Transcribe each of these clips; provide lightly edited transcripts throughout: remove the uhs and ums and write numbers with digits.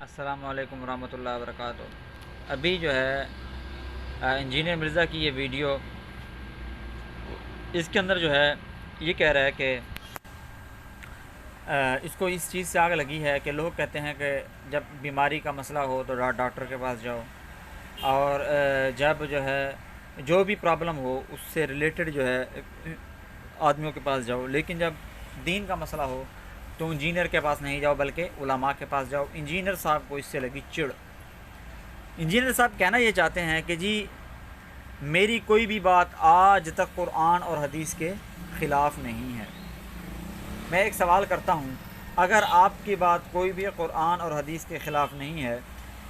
السلام علیکم ورحمۃ اللہ وبرکاتہ۔ ابھی جو ہے انجینئر مرزا کی یہ ویڈیو، اس کے اندر جو ہے یہ کہہ رہا ہے کہ اس کو اس چیز سے آگ لگی ہے کہ لوگ کہتے ہیں کہ جب بیماری کا مسئلہ ہو تو ڈاکٹر کے پاس جاؤ، اور جب جو ہے جو بھی پرابلم ہو اس سے ریلیٹڈ جو ہے آدمیوں کے پاس جاؤ، لیکن جب دین کا مسئلہ ہو تو انجینئر کے پاس نہیں جاؤ بلکہ علماء کے پاس جاؤ۔ انجینئر صاحب کو اس سے لگی چڑ۔ انجینئر صاحب کہنا یہ چاہتے ہیں کہ جی میری کوئی بھی بات آج تک قرآن اور حدیث کے خلاف نہیں ہے۔ میں ایک سوال کرتا ہوں، اگر آپ کی بات کوئی بھی قرآن اور حدیث کے خلاف نہیں ہے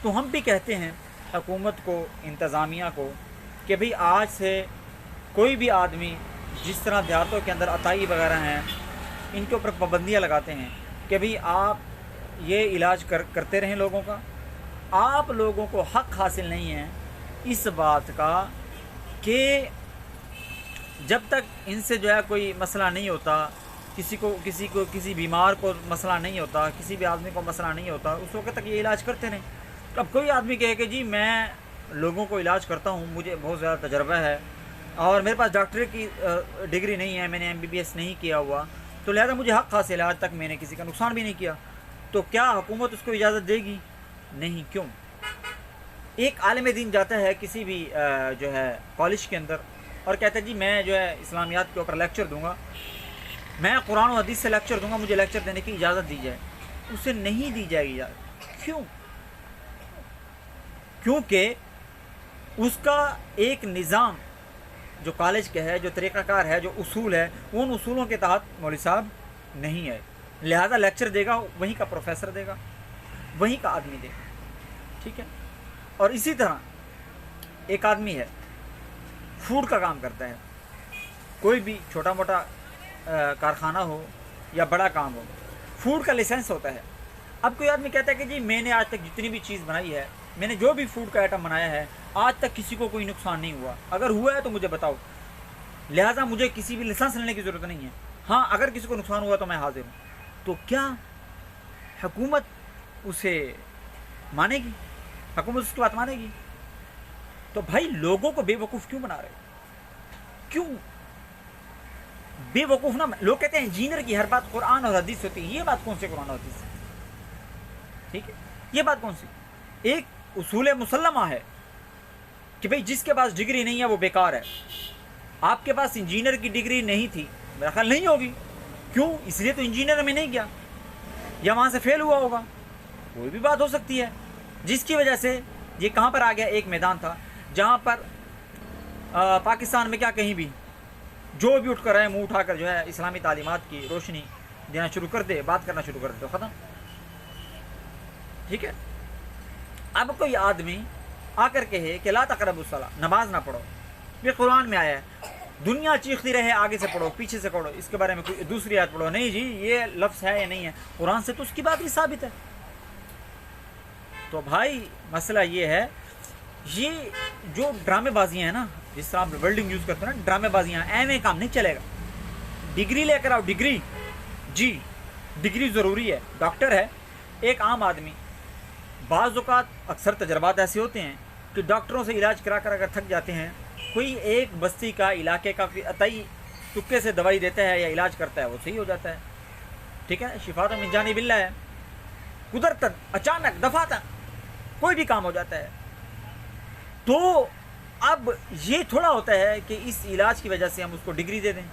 تو ہم بھی کہتے ہیں حکومت کو، انتظامیہ کو، کہ بھئی آج سے کوئی بھی آدمی جس طرح دیہاتوں کے اندر عطائی وغیرہ ہیں ان کے اوپر پابندیاں لگاتے ہیں کہ بھئی آپ یہ علاج کرتے رہیں لوگوں کا۔ آپ لوگوں کو حق حاصل نہیں ہے اس بات کا کہ جب تک ان سے جو ہے کوئی مسئلہ نہیں ہوتا، کسی بیمار کو مسئلہ نہیں ہوتا، کسی بھی آدمی کو مسئلہ نہیں ہوتا، اس وقت تک یہ علاج کرتے رہیں۔ اب کوئی آدمی کہے کہ جی میں لوگوں کو علاج کرتا ہوں، مجھے بہت زیادہ تجربہ ہے اور میرے پاس ڈاکٹری کی ڈگری نہیں ہے، میں نے MBBS نہیں کیا ہوا، تو لہذا مجھے حق حاصل ہے، آج تک میں نے کسی کا نقصان بھی نہیں کیا، تو کیا حکومت اس کو اجازت دے گی؟ نہیں۔ کیوں؟ ایک عالم دین جاتا ہے کسی بھی جو ہے کالج کے اندر اور کہتا ہے جی میں جو ہے اسلامیات کے اوپر لیکچر دوں گا، میں قرآن و حدیث سے لیکچر دوں گا، مجھے لیکچر دینے کی اجازت دی جائے۔ اسے نہیں دی جائے گی اجازت۔ کیوں؟ کیونکہ اس کا ایک نظام جو کالج کا ہے، جو طریقہ کار ہے، جو اصول ہے، ان اصولوں کے تحت مولوی صاحب نہیں ہے، لہذا لیکچر دے گا وہیں کا پروفیسر دے گا، وہیں کا آدمی دے گا۔ ٹھیک ہے؟ اور اسی طرح ایک آدمی ہے فوڈ کا کام کرتا ہے، کوئی بھی چھوٹا موٹا کارخانہ ہو یا بڑا کام ہو، فوڈ کا لائسنس ہوتا ہے۔ اب کوئی آدمی کہتا ہے کہ جی میں نے آج تک جتنی بھی چیز بنائی ہے، میں نے جو بھی فوڈ کا آئٹم بنایا ہے، آج تک کسی کو کوئی نقصان نہیں ہوا، اگر ہوا ہے تو مجھے بتاؤ، لہٰذا مجھے کسی بھی لائسنس لینے کی ضرورت نہیں ہے، ہاں اگر کسی کو نقصان ہوا تو میں حاضر ہوں۔ تو کیا حکومت اسے مانے گی؟ حکومت اس کی بات مانے گی؟ تو بھائی لوگوں کو بے وقوف کیوں بنا رہے؟ کیوں بے وقوف نہ؟ لوگ کہتے ہیں انجینئر کی ہر بات قرآن اور حدیث ہوتی ہے، یہ بات کون سی قرآن اور حدیث ہے؟ ٹھیک ہے، یہ بات کون سی؟ ایک اصول مسلمہ ہے کہ بھئی جس کے پاس ڈگری نہیں ہے وہ بیکار ہے۔ آپ کے پاس انجینئر کی ڈگری نہیں تھی، میرا خیال نہیں ہوگی، کیوں؟ اس لیے تو انجینئر میں نہیں گیا، یا وہاں سے فیل ہوا ہوگا، کوئی بھی بات ہو سکتی ہے، جس کی وجہ سے یہ کہاں پر آ گیا؟ ایک میدان تھا جہاں پر پاکستان میں کیا کہیں بھی جو بھی اٹھ کر ہے منہ اٹھا کر جو ہے اسلامی تعلیمات کی روشنی دینا شروع کر دے، بات کرنا شروع کر دے تو ختم۔ ٹھیک ہے؟ اب کوئی آدمی آ کر کہے کہ لا تقربوا الصلاۃ، نماز نہ پڑھو، یہ قرآن میں آیا ہے، دنیا چیختی رہے آگے سے پڑھو پیچھے سے پڑھو، اس کے بارے میں کوئی دوسری آیت پڑھو، نہیں جی یہ لفظ ہے یا نہیں ہے، قرآن سے تو اس کی بات ہی ثابت ہے۔ تو بھائی مسئلہ یہ ہے، یہ جو ڈرامے بازیاں ہیں نا، جس طرح آپ ورڈنگ یوز کرتے ہیں نا، ڈرامے بازیاں، ایویں کام نہیں چلے گا۔ ڈگری لے کر آؤ، ڈگری، جی ڈگری ضروری ہے۔ ڈاکٹر ہے ایک عام آدمی، بعض اوقات اکثر تجربات ایسے ہوتے ہیں کہ ڈاکٹروں سے علاج کرا کر اگر تھک جاتے ہیں، کوئی ایک بستی کا، علاقے کا عطائی تکے سے دوائی دیتا ہے یا علاج کرتا ہے، وہ صحیح ہو جاتا ہے۔ ٹھیک ہے؟ شفاء من جانب اللہ ہے، قدرتاً، اچانک، دفعتاً کوئی بھی کام ہو جاتا ہے۔ تو اب یہ تھوڑا ہوتا ہے کہ اس علاج کی وجہ سے ہم اس کو ڈگری دے دیں،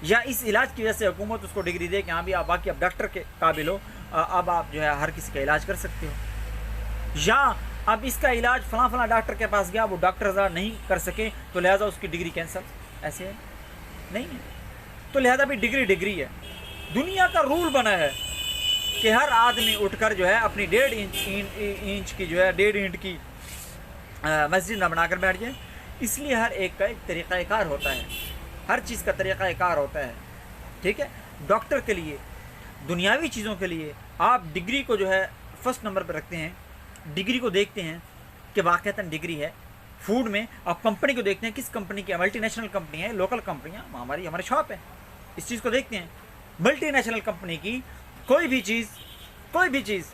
یا اس علاج کی وجہ سے حکومت اس کو ڈگری دے کہ ہاں بھی آپ باقی اب ڈاکٹر کے قابل ہو، اب آپ جو ہے ہر کسی کا علاج کر سکتے ہو، یا اب اس کا علاج فلاں فلاں ڈاکٹر کے پاس گیا، وہ ڈاکٹر ہزار نہیں کر سکے تو لہٰذا اس کی ڈگری کینسل۔ ایسے ہے نہیں ہے، تو لہٰذا بھی ڈگری ہے۔ دنیا کا رول بنا ہے کہ ہر آدمی اٹھ کر جو ہے اپنی 1.5 کی جو ہے 1.5 اینٹ کی مسجد نہ بنا کر بیٹھ جائے۔ اس لیے ہر ایک کا ایک طریقہ کار ہوتا ہے، ہر چیز کا طریقہ کار ہوتا ہے۔ ٹھیک ہے؟ ڈاکٹر کے لیے، دنیاوی چیزوں کے لیے آپ ڈگری کو جو ہے فرسٹ نمبر پہ رکھتے ہیں، ڈگری کو دیکھتے ہیں کہ واقعتاً ڈگری ہے۔ فوڈ میں آپ کمپنی کو دیکھتے ہیں، کس کمپنی کی، ملٹی نیشنل کمپنی ہے، لوکل کمپنیاں، ہمارے شاپ ہے، اس چیز کو دیکھتے ہیں۔ ملٹی نیشنل کمپنی کی کوئی بھی چیز